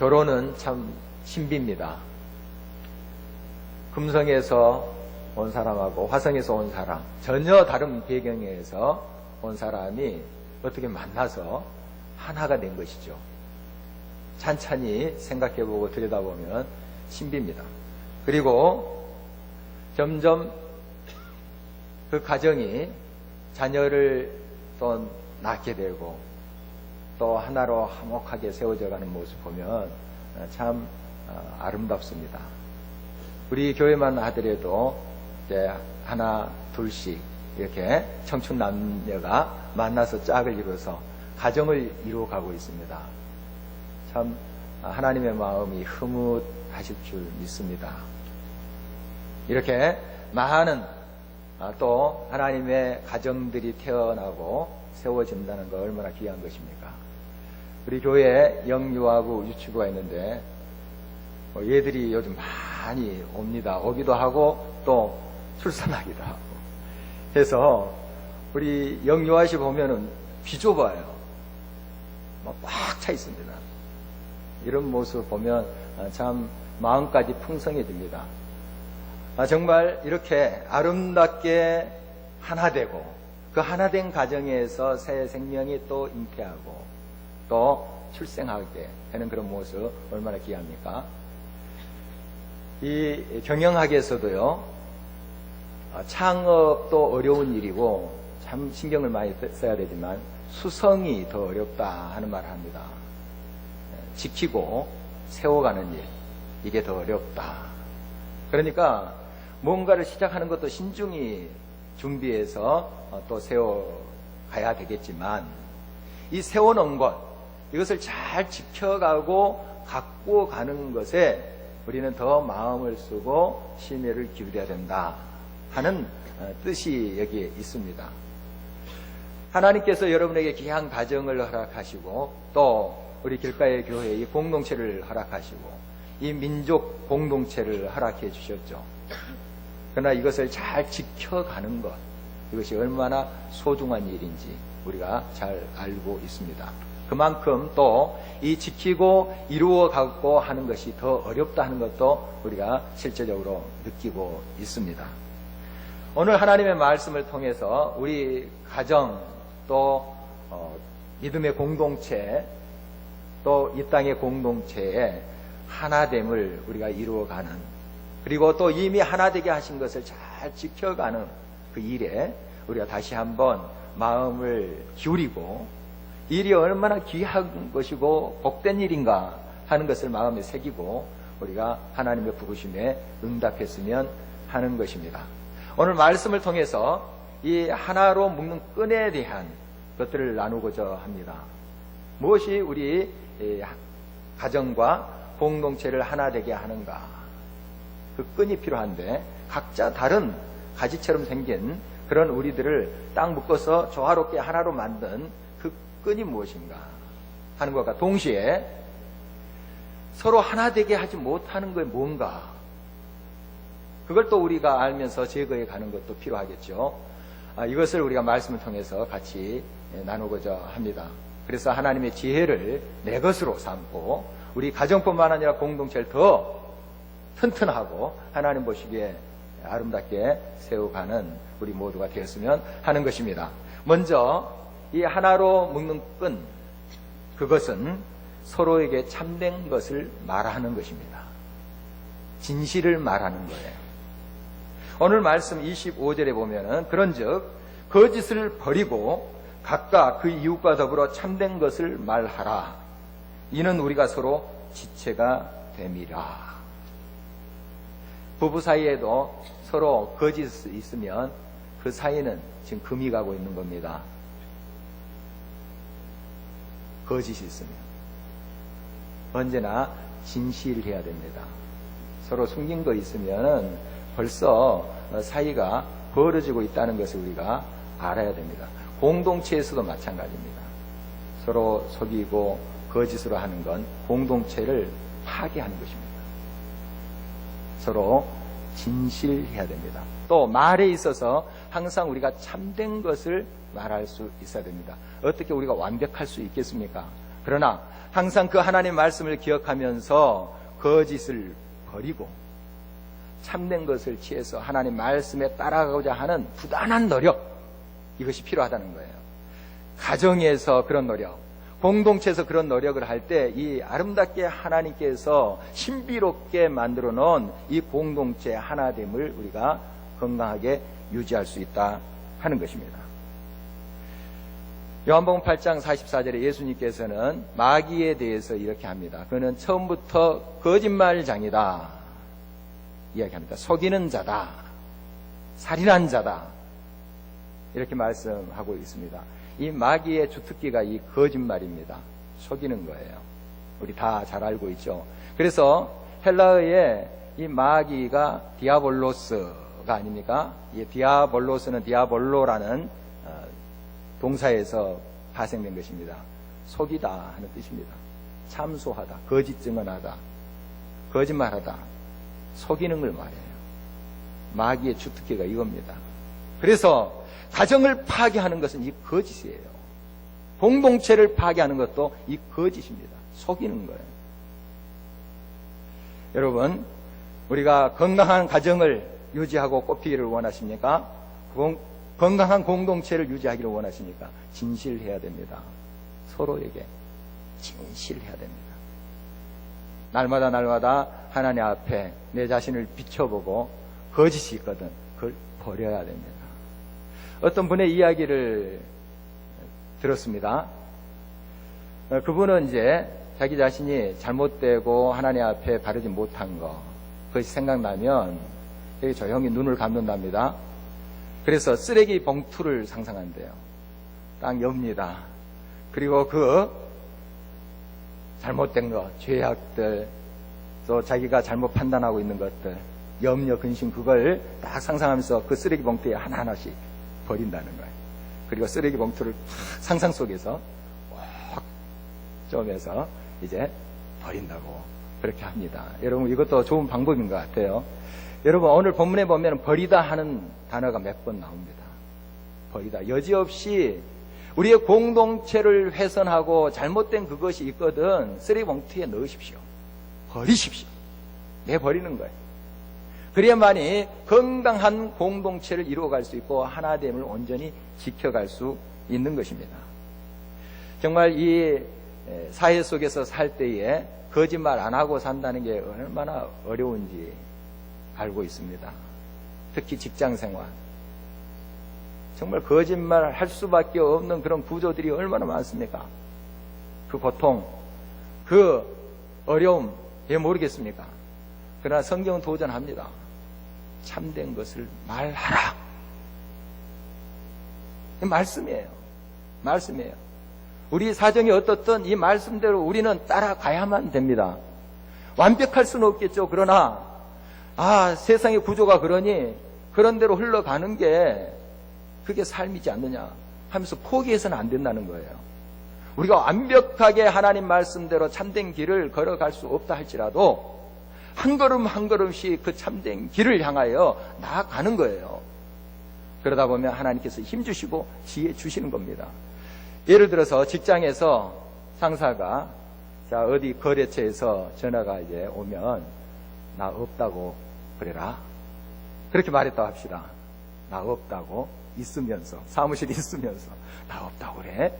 결혼은 참 신비입니다. 금성에서 온 사람하고 화성에서 온 사람, 전혀 다른 배경에서 온 사람이 어떻게 만나서 하나가 된 것이죠. 찬찬히 생각해보고 들여다보면 신비입니다. 그리고 점점 그 가정이 자녀를 또 낳게 되고 또 하나로 화목하게 세워져가는 모습 보면 참 아름답습니다. 우리 교회만 하더라도 이제 하나 둘씩 이렇게 청춘 남녀가 만나서 짝을 이루어서 가정을 이루어가고 있습니다. 참 하나님의 마음이 흐뭇하실 줄 믿습니다. 이렇게 많은 또 하나님의 가정들이 태어나고 세워진다는 거 얼마나 귀한 것입니까? 우리 교회에 영유아부 유치부가 있는데 얘들이 요즘 많이 옵니다. 오기도 하고 또 출산하기도 하고 해서 우리 영유아시 보면은 비좁아요. 꽉 차 있습니다. 이런 모습 보면 참 마음까지 풍성해집니다. 정말 이렇게 아름답게 하나되고 그 하나된 가정에서 새 생명이 또 잉태하고 또 출생하게 되는 그런 모습 얼마나 귀합니까? 이 경영학에서도요, 창업도 어려운 일이고 참 신경을 많이 써야 되지만 수성이 더 어렵다 하는 말을 합니다. 지키고 세워가는 일, 이게 더 어렵다. 그러니까 뭔가를 시작하는 것도 신중히 준비해서 또 세워가야 되겠지만 이 세워놓은 것, 이것을 잘 지켜가고 갖고 가는 것에 우리는 더 마음을 쓰고 심혈을 기울여야 된다 하는 뜻이 여기에 있습니다. 하나님께서 여러분에게 귀한 가정을 허락하시고 또 우리 길가의 교회에 이 공동체를 허락하시고 이 민족 공동체를 허락해 주셨죠. 그러나 이것을 잘 지켜가는 것, 이것이 얼마나 소중한 일인지 우리가 잘 알고 있습니다. 그만큼 또 이 지키고 이루어가고 하는 것이 더 어렵다 하는 것도 우리가 실제적으로 느끼고 있습니다. 오늘 하나님의 말씀을 통해서 우리 가정 또 믿음의 공동체 또 이 땅의 공동체의 하나됨을 우리가 이루어가는, 그리고 또 이미 하나되게 하신 것을 잘 지켜가는 그 일에 우리가 다시 한번 마음을 기울이고 일이 얼마나 귀한 것이고 복된 일인가 하는 것을 마음에 새기고 우리가 하나님의 부르심에 응답했으면 하는 것입니다. 오늘 말씀을 통해서 이 하나로 묶는 끈에 대한 것들을 나누고자 합니다. 무엇이 우리 가정과 공동체를 하나 되게 하는가? 그 끈이 필요한데 각자 다른 가지처럼 생긴 그런 우리들을 딱 묶어서 조화롭게 하나로 만든 그 끈이 무엇인가 하는 것과 동시에 서로 하나 되게 하지 못하는 게 뭔가, 그걸 또 우리가 알면서 제거해 가는 것도 필요하겠죠. 이것을 우리가 말씀을 통해서 같이 나누고자 합니다. 그래서 하나님의 지혜를 내 것으로 삼고 우리 가정뿐만 아니라 공동체를 더 튼튼하고 하나님 보시기에 아름답게 세워가는 우리 모두가 되었으면 하는 것입니다. 먼저 이 하나로 묶는 끈, 그것은 서로에게 참된 것을 말하는 것입니다. 진실을 말하는 거예요. 오늘 말씀 25절에 보면은 그런즉 거짓을 버리고 각각 그 이웃과 더불어 참된 것을 말하라. 이는 우리가 서로 지체가 됨이라. 부부 사이에도 서로 거짓이 있으면 그 사이는 지금 금이 가고 있는 겁니다. 거짓이 있으면 언제나 진실해야 됩니다. 서로 숨긴 거 있으면 벌써 사이가 벌어지고 있다는 것을 우리가 알아야 됩니다. 공동체에서도 마찬가지입니다. 서로 속이고 거짓으로 하는 건 공동체를 파괴하는 것입니다. 서로 진실해야 됩니다. 또 말에 있어서 항상 우리가 참된 것을 말할 수 있어야 됩니다. 어떻게 우리가 완벽할 수 있겠습니까? 그러나 항상 그 하나님 말씀을 기억하면서 거짓을 버리고 참된 것을 취해서 하나님 말씀에 따라가고자 하는 부단한 노력, 이것이 필요하다는 거예요. 가정에서 그런 노력, 공동체에서 그런 노력을 할 때 이 아름답게 하나님께서 신비롭게 만들어 놓은 이 공동체 하나됨을 우리가 건강하게 유지할 수 있다 하는 것입니다. 요한복음 8장 44절에 예수님께서는 마귀에 대해서 이렇게 합니다. 그는 처음부터 거짓말장이다 이야기합니다. 속이는 자다, 살인한 자다, 이렇게 말씀하고 있습니다. 이 마귀의 주특기가 이 거짓말입니다. 속이는 거예요. 우리 다 잘 알고 있죠. 그래서 헬라어에 이 마귀가 디아볼로스가 아닙니까? 이 디아볼로스는 디아볼로라는 동사에서 파생된 것입니다. 속이다 하는 뜻입니다. 참소하다, 거짓 증언하다, 거짓말하다, 속이는 걸 말해요. 마귀의 주특기가 이겁니다. 그래서 가정을 파괴하는 것은 이 거짓이에요. 공동체를 파괴하는 것도 이 거짓입니다. 속이는 거예요. 여러분, 우리가 건강한 가정을 유지하고 꽃피기를 원하십니까? 건강한 공동체를 유지하기를 원하십니까? 진실해야 됩니다. 서로에게 진실해야 됩니다. 날마다 하나님 앞에 내 자신을 비춰보고 거짓이 있거든 그걸 버려야 됩니다. 어떤 분의 이야기를 들었습니다. 그분은 이제 자기 자신이 잘못되고 하나님 앞에 바르지 못한 거, 그것이 생각나면 되게 조용히 눈을 감는답니다. 그래서 쓰레기 봉투를 상상한대요. 딱 엽니다. 그리고 그 잘못된 것, 죄악들, 또 자기가 잘못 판단하고 있는 것들, 염려, 근심, 그걸 딱 상상하면서 그 쓰레기 봉투에 하나하나씩 버린다는 거예요. 그리고 쓰레기 봉투를 상상 속에서 확 쪼매서 이제 버린다고 그렇게 합니다. 여러분, 이것도 좋은 방법인 것 같아요. 여러분, 오늘 본문에 보면 버리다 하는 단어가 몇 번 나옵니다. 버리다. 여지없이 우리의 공동체를 훼손하고 잘못된 그것이 있거든 쓰레기 봉투에 넣으십시오. 버리십시오. 내버리는 거예요. 그래야만이 건강한 공동체를 이루어갈 수 있고 하나됨을 온전히 지켜갈 수 있는 것입니다. 정말 이 사회 속에서 살 때에 거짓말 안 하고 산다는 게 얼마나 어려운지 알고 있습니다. 특히 직장생활. 정말 거짓말 할 수밖에 없는 그런 구조들이 얼마나 많습니까? 그 고통, 그 어려움, 왜 모르겠습니까? 그러나 성경은 도전합니다. 참된 것을 말하라. 말씀이에요. 말씀이에요. 우리 사정이 어떻든 이 말씀대로 우리는 따라가야만 됩니다. 완벽할 수는 없겠죠. 그러나 세상의 구조가 그러니 그런 대로 흘러가는 게 그게 삶이지 않느냐 하면서 포기해서는 안 된다는 거예요. 우리가 완벽하게 하나님 말씀대로 참된 길을 걸어갈 수 없다 할지라도 한 걸음 한 걸음씩 그 참된 길을 향하여 나아가는 거예요. 그러다 보면 하나님께서 힘주시고 지혜 주시는 겁니다. 예를 들어서 직장에서 상사가 어디 거래처에서 전화가 이제 오면 나 없다고 그래라. 그렇게 말했다고 합시다. 나 없다고 있으면서, 사무실에 있으면서 나 없다고 그래.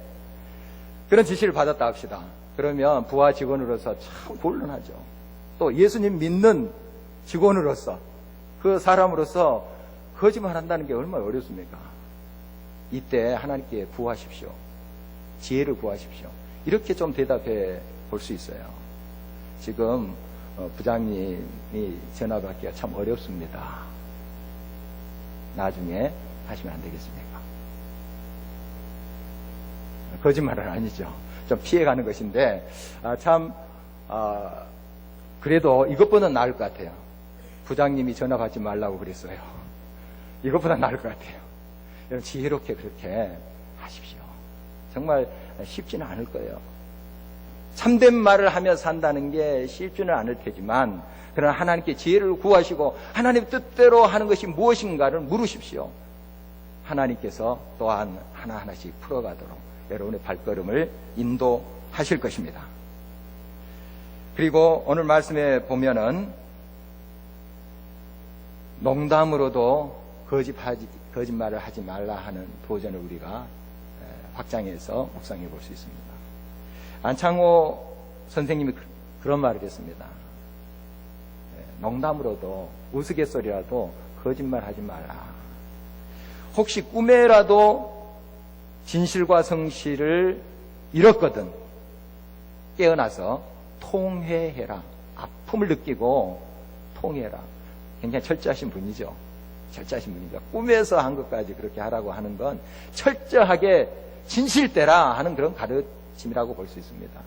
그런 지시를 받았다 합시다. 그러면 부하 직원으로서 참 곤란하죠. 또 예수님 믿는 직원으로서, 그 사람으로서 거짓말 한다는 게 얼마나 어렵습니까? 이때 하나님께 구하십시오. 지혜를 구하십시오. 이렇게 좀 대답해 볼 수 있어요. 지금 부장님이 전화 받기가 참 어렵습니다. 나중에 하시면 안 되겠습니까? 거짓말은 아니죠. 좀 피해가는 것인데 그래도 이것보다 나을 것 같아요. 부장님이 전화 받지 말라고 그랬어요. 이것보다 나을 것 같아요. 여러분, 지혜롭게 그렇게 하십시오. 정말 쉽지는 않을 거예요. 참된 말을 하며 산다는 게 쉽지는 않을 테지만, 그러나 하나님께 지혜를 구하시고 하나님 뜻대로 하는 것이 무엇인가를 물으십시오. 하나님께서 또한 하나하나씩 풀어가도록 여러분의 발걸음을 인도하실 하실 것입니다. 그리고 오늘 말씀에 보면은 농담으로도 거짓말을 하지 말라 하는 도전을 우리가 확장해서 묵상해 볼 수 있습니다. 안창호 선생님이 그런 말을 했습니다. 농담으로도 우스갯소리라도 거짓말하지 말라. 혹시 꿈에라도 진실과 성실을 잃었거든 깨어나서 통회해라. 아픔을 느끼고 통회해라. 굉장히 철저하신 분이죠. 철저하신 분이죠. 꿈에서 한 것까지 그렇게 하라고 하는 건 철저하게 진실되라 하는 그런 가르침이라고 볼 수 있습니다.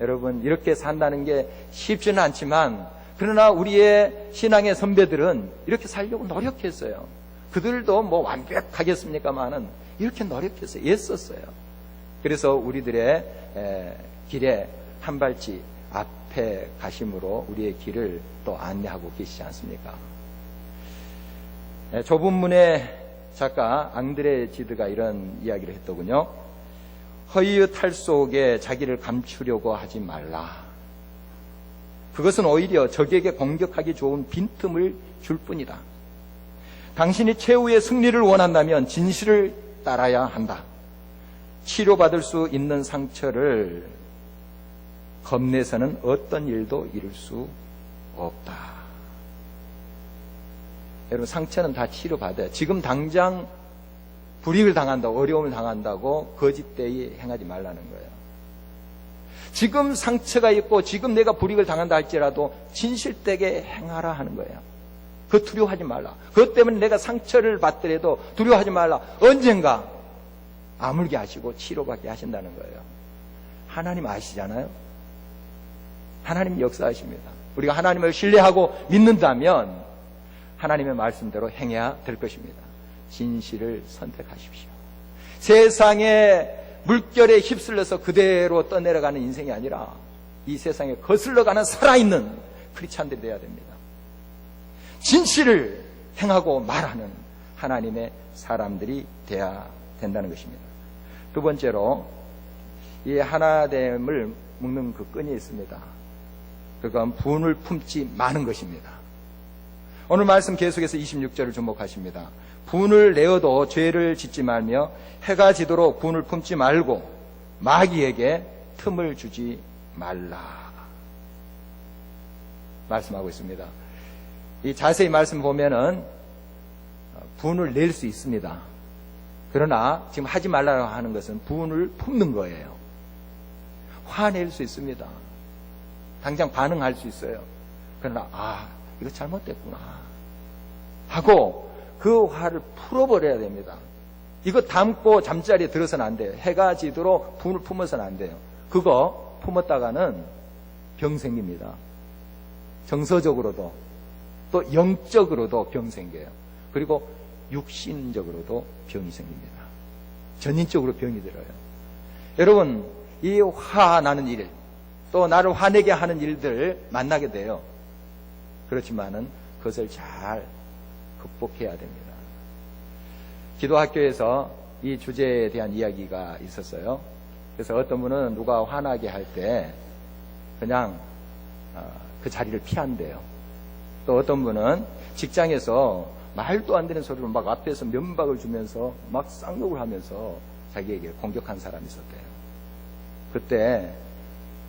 여러분, 이렇게 산다는 게 쉽지는 않지만 그러나 우리의 신앙의 선배들은 이렇게 살려고 노력했어요. 그들도 뭐 완벽하겠습니까마는 이렇게 노력했어요. 애썼어요. 그래서 우리들의 길에 한 발짝 앞에 가심으로 우리의 길을 또 안내하고 계시지 않습니까? 좁은 문의 작가 앙드레 지드가 이런 이야기를 했더군요. 허위의 탈 속에 자기를 감추려고 하지 말라. 그것은 오히려 적에게 공격하기 좋은 빈틈을 줄 뿐이다. 당신이 최후의 승리를 원한다면 진실을 따라야 한다. 치료받을 수 있는 상처를 겁내서는 어떤 일도 이룰 수 없다. 여러분, 상처는 다 치료받아요. 지금 당장 불이익을 당한다고, 어려움을 당한다고 거짓되이 행하지 말라는 거예요. 지금 상처가 있고 지금 내가 불이익을 당한다 할지라도 진실되게 행하라 하는 거예요. 그거 두려워하지 말라. 그것 때문에 내가 상처를 받더라도 두려워하지 말라. 언젠가 아물게 하시고 치료받게 하신다는 거예요. 하나님 아시잖아요. 하나님 역사하십니다. 우리가 하나님을 신뢰하고 믿는다면 하나님의 말씀대로 행해야 될 것입니다. 진실을 선택하십시오. 세상의 물결에 휩쓸려서 그대로 떠내려가는 인생이 아니라 이 세상에 거슬러가는 살아있는 크리스찬들이 되어야 됩니다. 진실을 행하고 말하는 하나님의 사람들이 되어야 된다는 것입니다. 두 번째로 이 하나됨을 묶는 그 끈이 있습니다. 그건 분을 품지 마는 것입니다. 오늘 말씀 계속해서 26절을 주목하십니다. 분을 내어도 죄를 짓지 말며 해가 지도록 분을 품지 말고 마귀에게 틈을 주지 말라 말씀하고 있습니다. 이 자세히 말씀 보면은 분을 낼 수 있습니다. 그러나 지금 하지 말라고 하는 것은 분을 품는 거예요. 화낼 수 있습니다. 당장 반응할 수 있어요. 그러나 이거 잘못됐구나 하고 그 화를 풀어버려야 됩니다. 이거 담고 잠자리에 들어서는 안 돼요. 해가 지도록 분을 품어서는 안 돼요. 그거 품었다가는 병 생깁니다. 정서적으로도 또 영적으로도 병 생겨요. 그리고 육신적으로도 병이 생깁니다. 전인적으로 병이 들어요. 여러분, 이 화나는 일, 또 나를 화내게 하는 일들 만나게 돼요. 그렇지만은 그것을 잘 극복해야 됩니다. 기도학교에서 이 주제에 대한 이야기가 있었어요. 그래서 어떤 분은 누가 화나게 할 때 그냥 그 자리를 피한대요. 또 어떤 분은 직장에서 말도 안 되는 소리로 막 앞에서 면박을 주면서 막 쌍욕을 하면서 자기에게 공격한 사람이 있었대요. 그때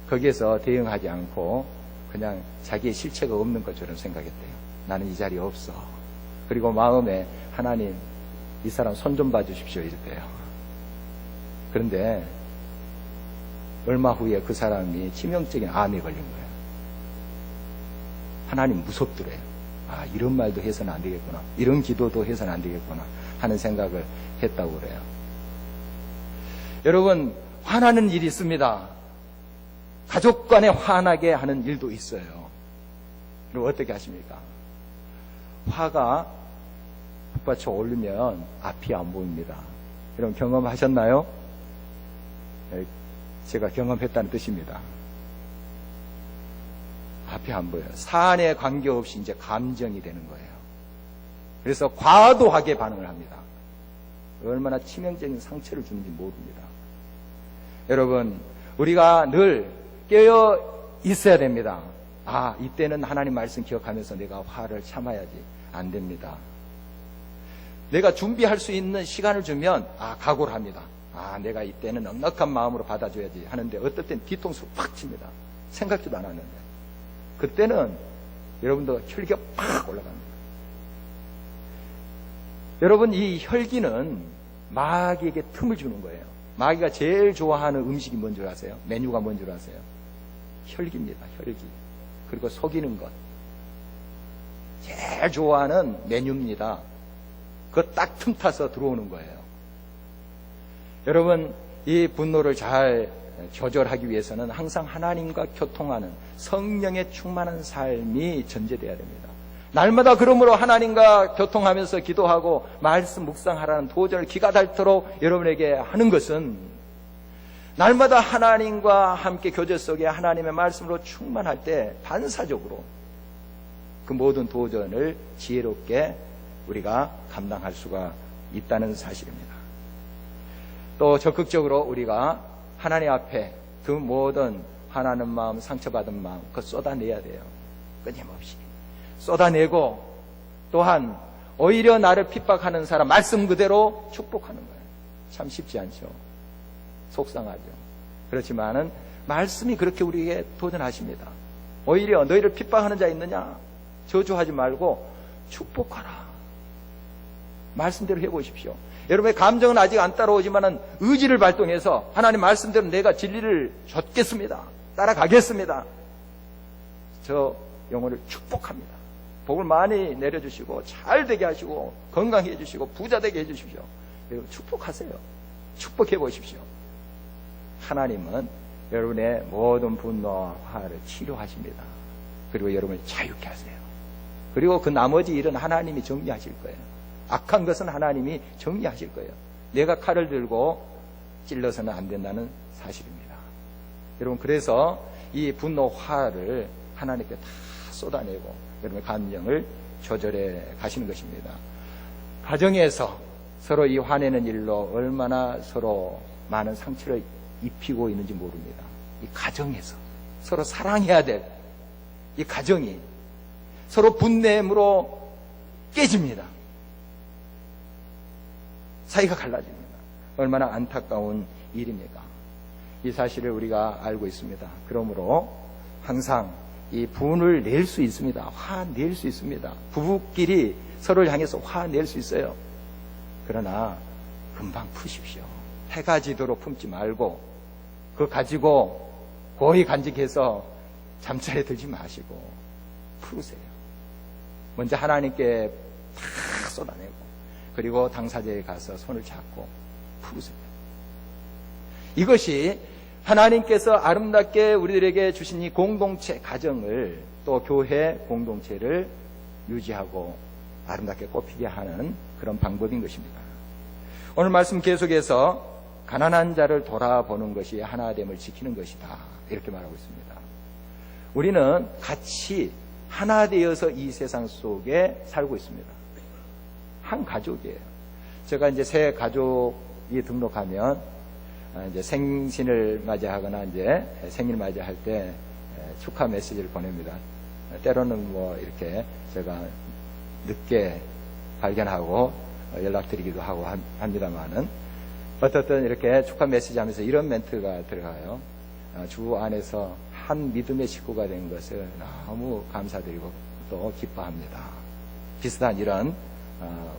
거기에서 대응하지 않고 그냥 자기의 실체가 없는 것처럼 생각했대요. 나는 이 자리에 없어. 그리고 마음에 하나님, 이 사람 손 좀 봐주십시오 이랬대요. 그런데 얼마 후에 그 사람이 치명적인 암에 걸린 거예요. 하나님 무섭더래요. 이런 말도 해서는 안 되겠구나, 이런 기도도 해서는 안 되겠구나 하는 생각을 했다고 그래요. 여러분, 화나는 일이 있습니다. 가족 간에 화나게 하는 일도 있어요. 그리고 어떻게 하십니까? 화가 북받쳐 오르면 앞이 안 보입니다. 여러분 경험하셨나요? 제가 경험했다는 뜻입니다. 앞이 안 보여요. 사안에 관계없이 이제 감정이 되는 거예요. 그래서 과도하게 반응을 합니다. 얼마나 치명적인 상처를 주는지 모릅니다. 여러분, 우리가 늘 깨어 있어야 됩니다. 아, 이때는 하나님 말씀 기억하면서 내가 화를 참아야지. 안 됩니다. 내가 준비할 수 있는 시간을 주면 각오를 합니다. 내가 이때는 넉넉한 마음으로 받아줘야지 하는데 어떨 땐 뒤통수로 팍 칩니다. 생각지도 않았는데. 그때는 여러분도 혈기가 팍 올라갑니다. 여러분, 이 혈기는 마귀에게 틈을 주는 거예요. 마귀가 제일 좋아하는 음식이 뭔 줄 아세요? 메뉴가 뭔 줄 아세요? 혈기입니다. 혈기. 그리고 속이는 것. 제일 좋아하는 메뉴입니다. 그거 딱 틈타서 들어오는 거예요. 여러분, 이 분노를 잘 조절하기 위해서는 항상 하나님과 교통하는 성령에 충만한 삶이 전제되어야 됩니다. 날마다 그러므로 하나님과 교통하면서 기도하고 말씀 묵상하라는 도전을 기가 닳도록 여러분에게 하는 것은 날마다 하나님과 함께 교제 속에 하나님의 말씀으로 충만할 때 반사적으로 그 모든 도전을 지혜롭게 우리가 감당할 수가 있다는 사실입니다. 또 적극적으로 우리가 하나님 앞에 그 모든 화나는 마음, 상처받은 마음 그거 쏟아내야 돼요. 끊임없이 쏟아내고 또한 오히려 나를 핍박하는 사람 말씀 그대로 축복하는 거예요. 참 쉽지 않죠. 속상하죠. 그렇지만은 말씀이 그렇게 우리에게 도전하십니다. 오히려 너희를 핍박하는 자 있느냐? 저주하지 말고 축복하라. 말씀대로 해보십시오. 여러분의 감정은 아직 안 따라오지만은 의지를 발동해서 하나님 말씀대로 내가 진리를 줬겠습니다. 따라가겠습니다. 저 영혼을 축복합니다. 복을 많이 내려주시고 잘 되게 하시고 건강해 해주시고 부자 되게 해주십시오. 여러분 축복하세요. 축복해 보십시오. 하나님은 여러분의 모든 분노와 화를 치료하십니다. 그리고 여러분을 자유케 하세요. 그리고 그 나머지 일은 하나님이 정리하실 거예요. 악한 것은 하나님이 정리하실 거예요. 내가 칼을 들고 찔러서는 안 된다는 사실입니다. 여러분, 그래서 이 분노, 화를 하나님께 다 쏟아내고 여러분의 감정을 조절해 가시는 것입니다. 가정에서 서로 이 화내는 일로 얼마나 서로 많은 상처를 입히고 있는지 모릅니다. 이 가정에서 서로 사랑해야 될 이 가정이 서로 분냄으로 깨집니다. 사이가 갈라집니다. 얼마나 안타까운 일입니까? 이 사실을 우리가 알고 있습니다. 그러므로 항상 이 분을 낼 수 있습니다. 화낼 수 있습니다. 부부끼리 서로를 향해서 화낼 수 있어요. 그러나 금방 푸십시오. 해가 지도록 품지 말고 그거 가지고 고이 간직해서 잠자리에 들지 마시고 푸세요. 먼저 하나님께 다 쏟아내고 그리고 당사자에 가서 손을 잡고 푸세요. 이것이 하나님께서 아름답게 우리들에게 주신 이 공동체 가정을 또 교회 공동체를 유지하고 아름답게 꽃피게 하는 그런 방법인 것입니다. 오늘 말씀 계속해서 가난한 자를 돌아보는 것이 하나됨을 지키는 것이다. 이렇게 말하고 있습니다. 우리는 같이 하나 되어서 이 세상 속에 살고 있습니다. 한 가족이에요. 제가 이제 새 가족이 등록하면 이제 생신을 맞이하거나 이제 생일 맞이할 때 축하 메시지를 보냅니다. 때로는 뭐 이렇게 제가 늦게 발견하고 연락드리기도 하고 합니다만은 어떻든 이렇게 축하 메시지 하면서 이런 멘트가 들어가요. 주 안에서 한 믿음의 식구가 된 것을 너무 감사드리고 또 기뻐합니다. 비슷한 이런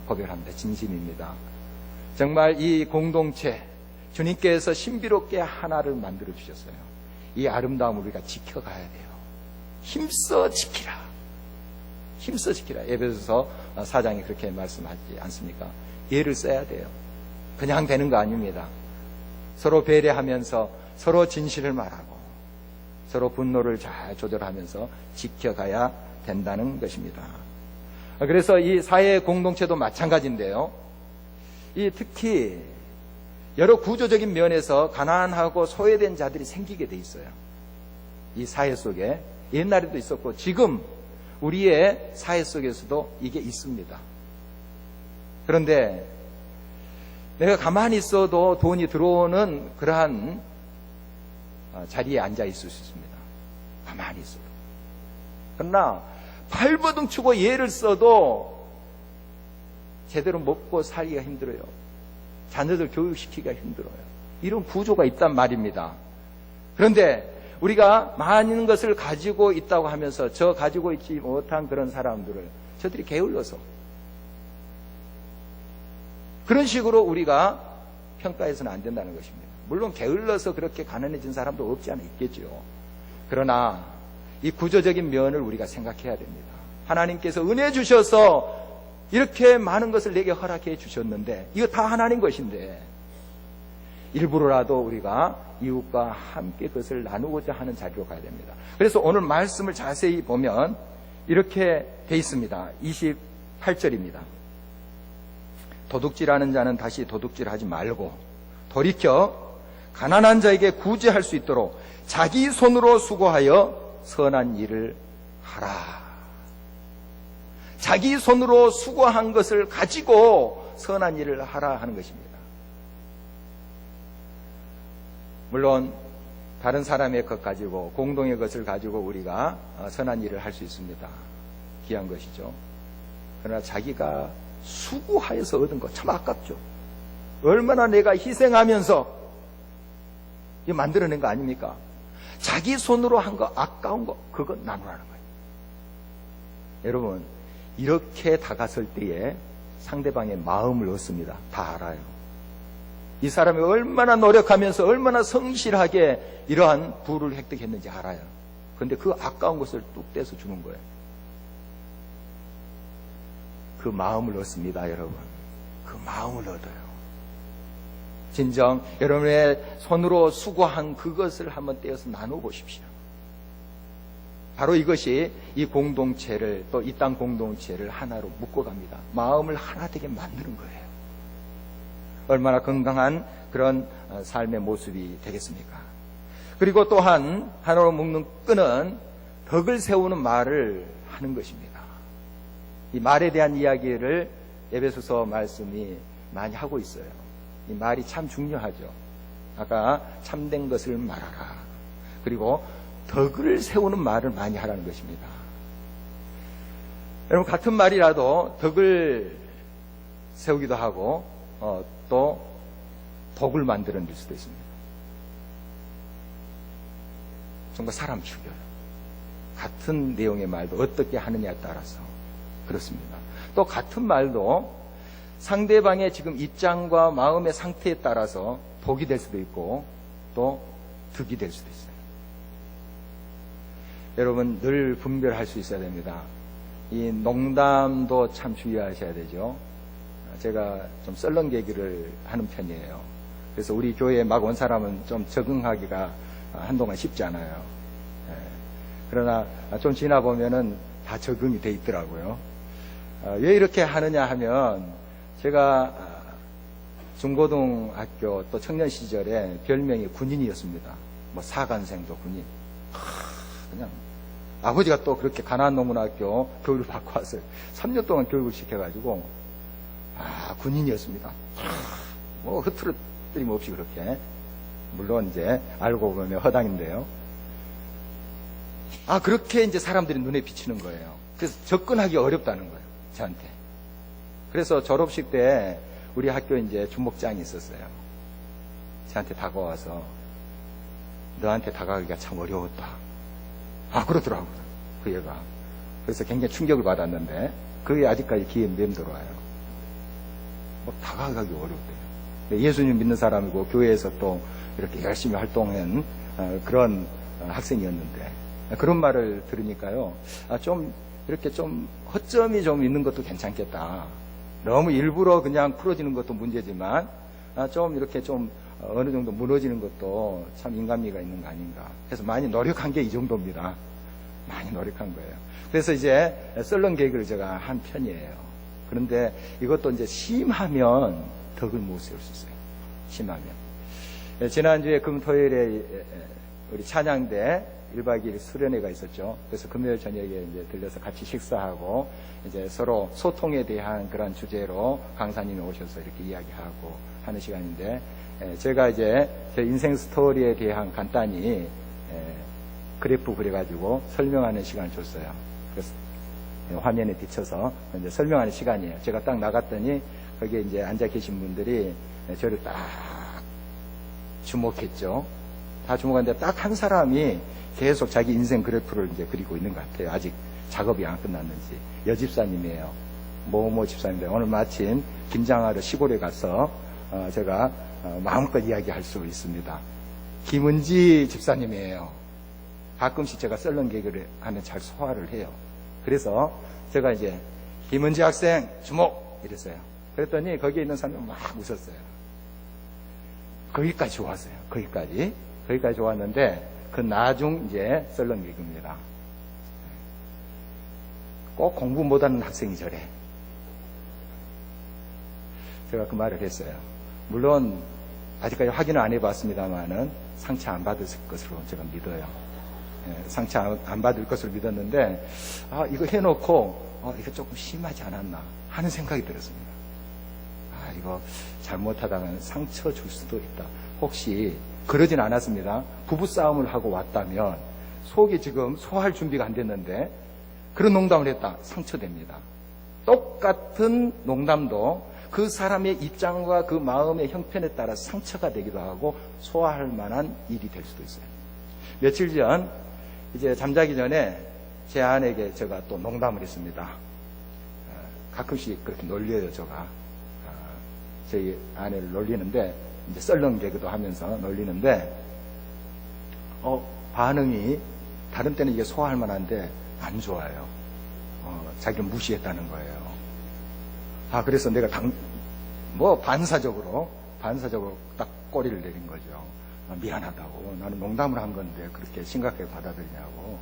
고백을 합니다. 진심입니다. 정말 이 공동체 주님께서 신비롭게 하나를 만들어 주셨어요. 이 아름다움을 우리가 지켜가야 돼요. 힘써 지키라. 힘써 지키라. 에베소서 4장이 그렇게 말씀하지 않습니까? 예를 써야 돼요. 그냥 되는 거 아닙니다. 서로 배려하면서 서로 진실을 말하고 서로 분노를 잘 조절하면서 지켜가야 된다는 것입니다. 그래서 이 사회 공동체도 마찬가지인데요. 이 특히 여러 구조적인 면에서 가난하고 소외된 자들이 생기게 돼 있어요. 이 사회 속에 옛날에도 있었고 지금 우리의 사회 속에서도 이게 있습니다. 그런데 내가 가만히 있어도 돈이 들어오는 그러한 자리에 앉아 있을 수 있습니다. 가만히 있어도. 그러나 발버둥 치고 예를 써도 제대로 먹고 살기가 힘들어요. 자녀들 교육시키기가 힘들어요. 이런 구조가 있단 말입니다. 그런데 우리가 많은 것을 가지고 있다고 하면서 저 가지고 있지 못한 그런 사람들을 저들이 게을러서 그런 식으로 우리가 평가해서는 안 된다는 것입니다. 물론 게을러서 그렇게 가난해진 사람도 없지 않아 있겠죠. 그러나 이 구조적인 면을 우리가 생각해야 됩니다. 하나님께서 은혜 주셔서 이렇게 많은 것을 내게 허락해 주셨는데 이거 다 하나님 것인데 일부러라도 우리가 이웃과 함께 그것을 나누고자 하는 자리로 가야 됩니다. 그래서 오늘 말씀을 자세히 보면 이렇게 돼 있습니다. 28절입니다. 도둑질하는 자는 다시 도둑질하지 말고 돌이켜 가난한 자에게 구제할 수 있도록 자기 손으로 수고하여 선한 일을 하라. 자기 손으로 수고한 것을 가지고 선한 일을 하라 하는 것입니다. 물론 다른 사람의 것 가지고 공동의 것을 가지고 우리가 선한 일을 할 수 있습니다. 귀한 것이죠. 그러나 자기가 수고하여서 얻은 거 참 아깝죠. 얼마나 내가 희생하면서 이거 만들어낸 거 아닙니까? 자기 손으로 한 거 아까운 거 그거 나누라는 거예요. 여러분 이렇게 다가설 때에 상대방의 마음을 얻습니다. 다 알아요. 이 사람이 얼마나 노력하면서 얼마나 성실하게 이러한 부를 획득했는지 알아요. 그런데 그 아까운 것을 뚝 떼서 주는 거예요. 그 마음을 얻습니다, 여러분. 그 마음을 얻어요. 진정 여러분의 손으로 수고한 그것을 한번 떼어서 나눠보십시오. 바로 이것이 이 공동체를 또 이 땅 공동체를 하나로 묶어갑니다. 마음을 하나 되게 만드는 거예요. 얼마나 건강한 그런 삶의 모습이 되겠습니까? 그리고 또한 하나로 묶는 끈은 덕을 세우는 말을 하는 것입니다. 이 말에 대한 이야기를 에베소서 말씀이 많이 하고 있어요. 이 말이 참 중요하죠. 아까 참된 것을 말하라. 그리고 덕을 세우는 말을 많이 하라는 것입니다. 여러분 같은 말이라도 덕을 세우기도 하고 또 독을 만들어낼 수도 있습니다. 정말 사람 죽여요. 같은 내용의 말도 어떻게 하느냐에 따라서 그렇습니다. 또 같은 말도 상대방의 지금 입장과 마음의 상태에 따라서 독이 될 수도 있고 또 득이 될 수도 있어요. 여러분 늘 분별할 수 있어야 됩니다. 이 농담도 참 주의하셔야 되죠. 제가 좀 썰렁개기를 하는 편이에요. 그래서 우리 교회에 막 온 사람은 좀 적응하기가 한동안 쉽지 않아요. 그러나 좀 지나 보면은 다 적응이 돼 있더라고요. 왜 이렇게 하느냐 하면 제가 중고등학교 또 청년 시절에 별명이 군인이었습니다. 뭐 사관생도 군인. 그냥 아버지가 또 그렇게 가난농문학교 교육을 받고 왔어요. 3년 동안 교육을 시켜가지고 군인이었습니다. 뭐 흐트러뜨림 없이 그렇게. 물론 이제 알고 보면 허당인데요. 그렇게 이제 사람들이 눈에 비치는 거예요. 그래서 접근하기 어렵다는 거예요, 저한테. 그래서 졸업식 때 우리 학교 이제 주목장이 있었어요. 저한테 다가와서 너한테 다가가기가 참 어려웠다. 그러더라고요, 그 얘가. 그래서 굉장히 충격을 받았는데 그게 아직까지 귀에 맴돌아요. 다가가기 어렵대요. 예수님 믿는 사람이고 교회에서 또 이렇게 열심히 활동한 그런 학생이었는데 그런 말을 들으니까요, 좀 이렇게 좀 허점이 좀 있는 것도 괜찮겠다. 너무 일부러 그냥 풀어지는 것도 문제지만 좀 이렇게 좀 어느 정도 무너지는 것도 참 인간미가 있는 거 아닌가. 그래서 많이 노력한 게 이 정도입니다. 많이 노력한 거예요. 그래서 이제 썰렁개그를 제가 한 편이에요. 그런데 이것도 이제 심하면 덕을 못 세울 수 있어요. 심하면. 지난주에 금토일에 우리 찬양대 1박 2일 수련회가 있었죠. 그래서 금요일 저녁에 이제 들려서 같이 식사하고 이제 서로 소통에 대한 그런 주제로 강사님이 오셔서 이렇게 이야기하고 하는 시간인데, 제가 이제 제 인생 스토리에 대한 간단히 그래프 그려가지고 설명하는 시간을 줬어요. 그래서 화면에 비춰서 이제 설명하는 시간이에요. 제가 딱 나갔더니 거기에 이제 앉아 계신 분들이 저를 딱 주목했죠. 다 주목하는데 딱 한 사람이 계속 자기 인생 그래프를 이제 그리고 있는 것 같아요. 아직 작업이 안 끝났는지. 여집사님이에요. 모모 집사님인데 오늘 마침 김장하러 시골에 가서 제가 마음껏 이야기할 수 있습니다. 김은지 집사님이에요. 가끔씩 제가 썰렁 개그를 하면 잘 소화를 해요. 그래서 제가 이제 김은지 학생 주목 이랬어요. 그랬더니 거기에 있는 사람이 막 웃었어요. 거기까지 좋았어요. 거기까지 좋았는데 그 나중 이제 썰렁 개그입니다. 꼭 공부 못하는 학생이 저래. 제가 그 말을 했어요. 물론 아직까지 확인을 안 해봤습니다만은 상처 안 받을 것으로 제가 믿어요. 상처 안 받을 것으로 믿었는데 이거 해놓고 이거 조금 심하지 않았나 하는 생각이 들었습니다. 이거 잘못하다가는 상처 줄 수도 있다. 혹시 그러진 않았습니다. 부부싸움을 하고 왔다면 속이 지금 소화할 준비가 안 됐는데 그런 농담을 했다. 상처됩니다. 똑같은 농담도 그 사람의 입장과 그 마음의 형편에 따라 상처가 되기도 하고 소화할 만한 일이 될 수도 있어요. 며칠 전 이제 잠자기 전에 제 아내에게 제가 또 농담을 했습니다. 가끔씩 그렇게 놀려요, 제가. 저희 아내를 놀리는데 이제 썰렁 개그도 하면서 놀리는데 반응이 다른 때는 이게 소화할 만한데 안 좋아요. 자기를 무시했다는 거예요. 그래서 내가 반사적으로 딱 꼬리를 내린 거죠. 미안하다고. 나는 농담을 한 건데 그렇게 심각하게 받아들이냐고.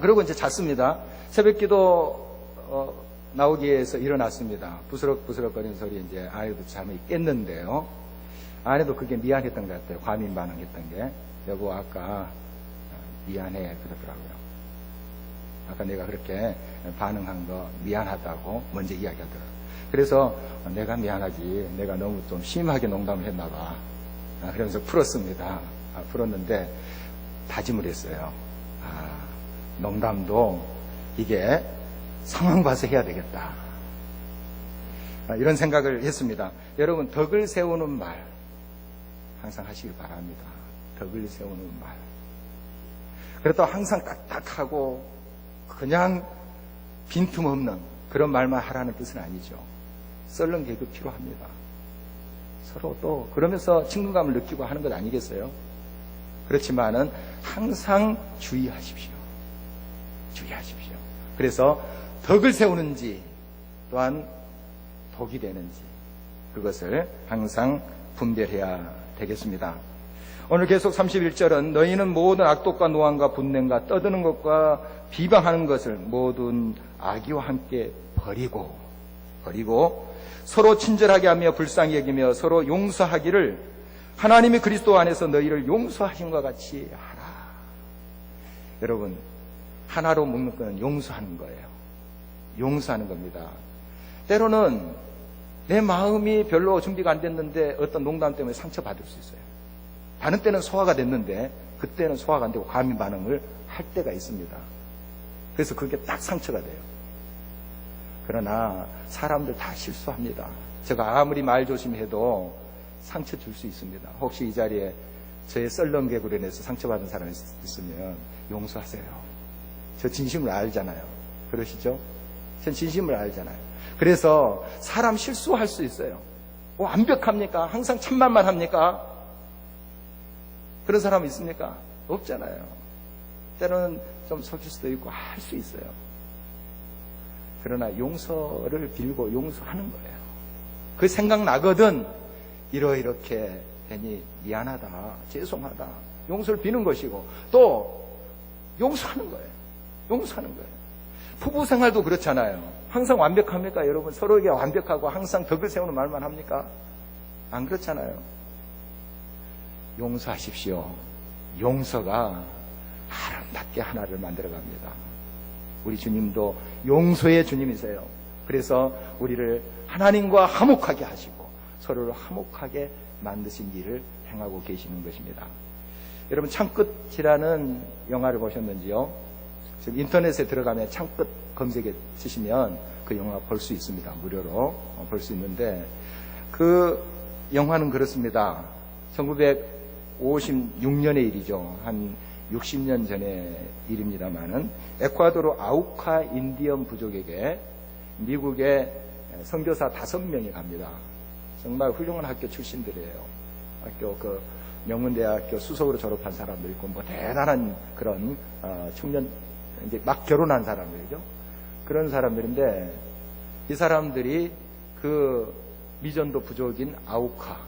그리고 이제 잤습니다. 새벽기도 나오기 위해서 일어났습니다. 부스럭부스럭거리는 소리 이제 아내도 잠이 깼는데요. 아내도 그게 미안했던 것 같아요. 과민 반응했던 게. 여보 아까 미안해 그러더라고요. 아까 내가 그렇게 반응한 거 미안하다고 먼저 이야기하더라고요. 그래서 내가 미안하지. 내가 너무 좀 심하게 농담을 했나 봐. 그러면서 풀었습니다. 풀었는데 다짐을 했어요. 농담도 이게 상황 봐서 해야 되겠다. 이런 생각을 했습니다. 여러분 덕을 세우는 말 항상 하시길 바랍니다. 덕을 세우는 말. 그렇다고 항상 딱딱하고 그냥 빈틈없는 그런 말만 하라는 뜻은 아니죠. 썰렁 개그 필요합니다. 서로 또 그러면서 친근감을 느끼고 하는 것 아니겠어요? 그렇지만은 항상 주의하십시오. 그래서 덕을 세우는지 또한 독이 되는지 그것을 항상 분별해야 되겠습니다. 오늘 계속 31절은 너희는 모든 악독과 노함과 분냄과 떠드는 것과 비방하는 것을 모든 악의와 함께 버리고 서로 친절하게 하며 불쌍히 여기며 서로 용서하기를 하나님이 그리스도 안에서 너희를 용서하신 것 같이 하라. 여러분 하나로 묶는 건 용서하는 거예요. 용서하는 겁니다. 때로는 내 마음이 별로 준비가 안 됐는데 어떤 농담 때문에 상처받을 수 있어요. 다른 때는 소화가 됐는데 그때는 소화가 안 되고 과민 반응을 할 때가 있습니다. 그래서 그게 딱 상처가 돼요. 그러나 사람들 다 실수합니다. 제가 아무리 말 조심해도 상처 줄 수 있습니다. 혹시 이 자리에 저의 썰렁 개구로 인해서 상처받은 사람이 있으면 용서하세요. 저 진심을 알잖아요. 그러시죠? 전 진심을 알잖아요. 그래서 사람 실수할 수 있어요. 완벽합니까? 항상 참말만 합니까? 그런 사람 있습니까? 없잖아요. 때로는 좀 속일 수도 있고 할 수 있어요. 그러나 용서를 빌고 용서하는 거예요. 그 생각나거든 이렇게 괜히 미안하다, 죄송하다 용서를 비는 것이고 또 용서하는 거예요. 부부 생활도 그렇잖아요. 항상 완벽합니까? 여러분 서로에게 완벽하고 항상 덕을 세우는 말만 합니까? 안 그렇잖아요. 용서하십시오. 용서가 아름답게 하나를 만들어갑니다. 우리 주님도 용서의 주님이세요. 그래서 우리를 하나님과 화목하게 하시고 서로를 화목하게 만드신 일을 행하고 계시는 것입니다. 여러분, 창끝이라는 영화를 보셨는지요? 지금 인터넷에 들어가면 창끝 검색에 치시면 그 영화 볼 수 있습니다. 무료로 볼 수 있는데, 그 영화는 그렇습니다. 1956년의 일이죠. 한 60년 전의 일입니다만은, 에콰도르 아우카 인디언 부족에게 미국의 선교사 5명이 갑니다. 정말 훌륭한 학교 출신들이에요. 학교 명문대학교 수석으로 졸업한 사람도 있고, 뭐 대단한 그런 청년, 이제 막 결혼한 사람들이죠. 그런 사람들인데, 이 사람들이 그 미전도 부족인 아우카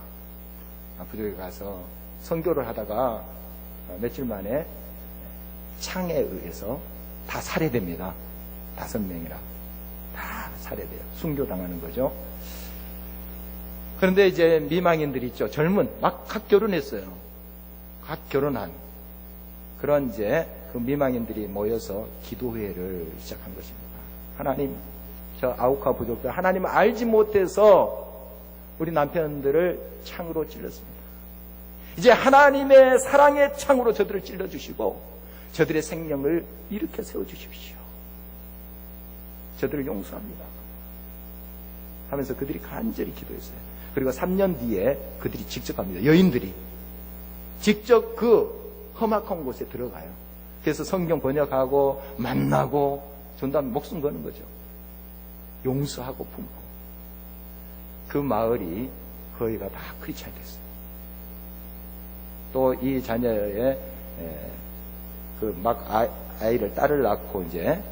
부족에 가서 선교를 하다가 며칠 만에 창에 의해서 다 살해됩니다. 5명이나 다 살해돼요. 순교당하는 거죠. 그런데 이제 미망인들이 있죠. 젊은, 막 각 결혼했어요. 각 결혼한 그런 이제 그 미망인들이 모여서 기도회를 시작한 것입니다. 하나님, 저 아우카 부족들, 하나님을 알지 못해서 우리 남편들을 창으로 찔렀습니다. 이제 하나님의 사랑의 창으로 저들을 찔러주시고 저들의 생명을 일으켜 세워주십시오. 저들을 용서합니다 하면서 그들이 간절히 기도했어요. 그리고 3년 뒤에 그들이 직접 갑니다. 여인들이 직접 그 험악한 곳에 들어가요. 그래서 성경 번역하고 만나고 전담 목숨 거는 거죠. 용서하고 품고. 그 마을이 거의가 다 크리스찬이 됐어요. 또 이 자녀의 그 막 아이를 딸을 낳고 이제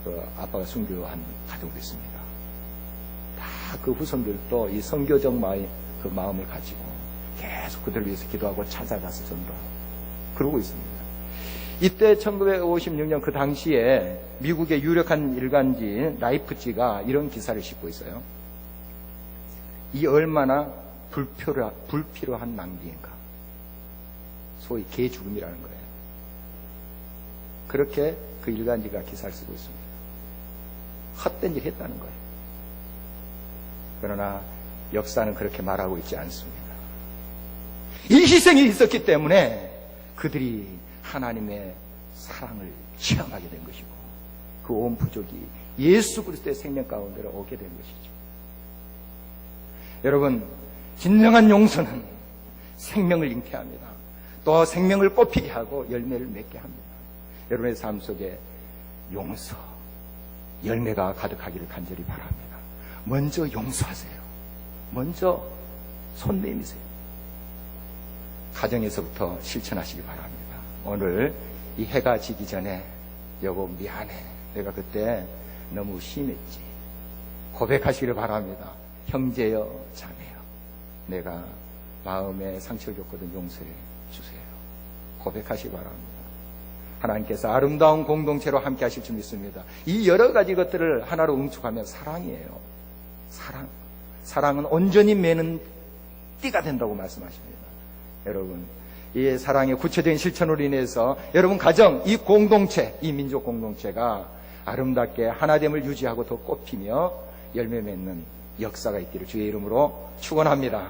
그 아빠가 순교한 가정도 있습니다. 다 그 후손들도 이 선교적 그 마음을 가지고 계속 그들을 위해서 기도하고 찾아가서 전도하고 그러고 있습니다. 이때 1956년 그 당시에 미국의 유력한 일간지 라이프지가 이런 기사를 싣고 있어요. 이 얼마나 불필요한 낭비인가. 소위 개 죽음이라는 거예요. 그렇게 그 일간지가 기사를 쓰고 있습니다. 헛된 일 했다는 거예요. 그러나 역사는 그렇게 말하고 있지 않습니다. 이 희생이 있었기 때문에 그들이 하나님의 사랑을 체험하게 된 것이고 그 온 부족이 예수 그리스도의 생명 가운데로 오게 된 것이죠. 여러분, 진정한 용서는 생명을 잉태합니다. 또 생명을 꽃피게 하고 열매를 맺게 합니다. 여러분의 삶 속에 용서, 열매가 가득하기를 간절히 바랍니다. 먼저 용서하세요. 먼저 손 내미세요. 가정에서부터 실천하시기 바랍니다. 오늘 이 해가 지기 전에 여보 미안해. 내가 그때 너무 심했지. 고백하시기를 바랍니다. 형제여 자매여, 내가 마음에 상처를 줬거든 용서해 주세요. 고백하시기 바랍니다. 하나님께서 아름다운 공동체로 함께 하실 줄 믿습니다. 이 여러 가지 것들을 하나로 응축하면 사랑이에요. 사랑은 온전히 매는 띠가 된다고 말씀하십니다. 여러분, 이 사랑의 구체적인 실천으로 인해서 여러분 가정, 이 공동체, 이 민족 공동체가 아름답게 하나됨을 유지하고 더 꽃피며 열매 맺는 역사가 있기를 주의 이름으로 축원합니다.